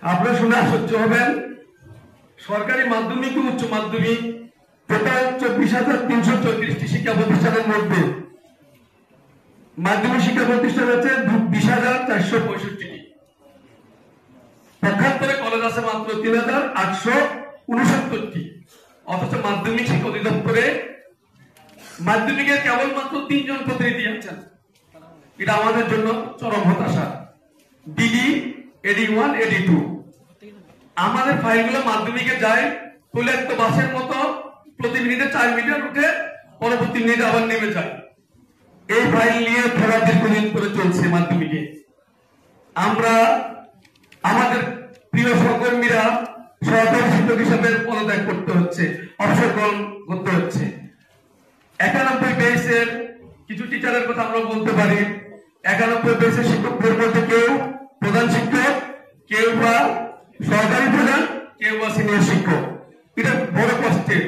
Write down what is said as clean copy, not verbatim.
আপনারা শুনে আশ্চর্য হবেন, সরকারি মাধ্যমিক ও উচ্চ মাধ্যমিক টোটাল 24,334টি শিক্ষা প্রতিষ্ঠানের মধ্যে মাধ্যমিক শিক্ষা প্রতিষ্ঠান আছে 20,465টি। পক্ষান্তরে কলেজ আছে মাত্র 3,869টি। অথচ মাধ্যমিক শিক্ষা অধিদপ্তরে মাধ্যমিকের কেবলমাত্র 3 জন প্রতিনিধি আছেন। এটা আমাদের জন্য চরম হতাশা। ডিডি, এডি 1, এডি 2 আমাদের ফাইলগুলো মাধ্যমিকে যায় তো বাসের মতো প্রতি মিনিটে 4 মিটার উঠে পরবর্তী মিনিটে আবার নেমে যায়। এই ফাইল নিয়ে ফেরা দীর্ঘদিন করে চলছে মাধ্যমিকে। আমরা আমাদের প্রিয় সহকর্মীরা সহকারী শিক্ষক হিসেবে পদত্যাগ করতে হচ্ছে, অবসর গ্রহণ করতে হচ্ছে। 91 বেসের কিছু টিচারের কথা আমরা বলতে পারি। 91 বেসের শিক্ষকদের মধ্যে কেউ প্রধান শিক্ষক, কেউ বা সহকারী প্রধান, কেউ বা সিনিয়র শিক্ষক। এটা বড় কষ্টের।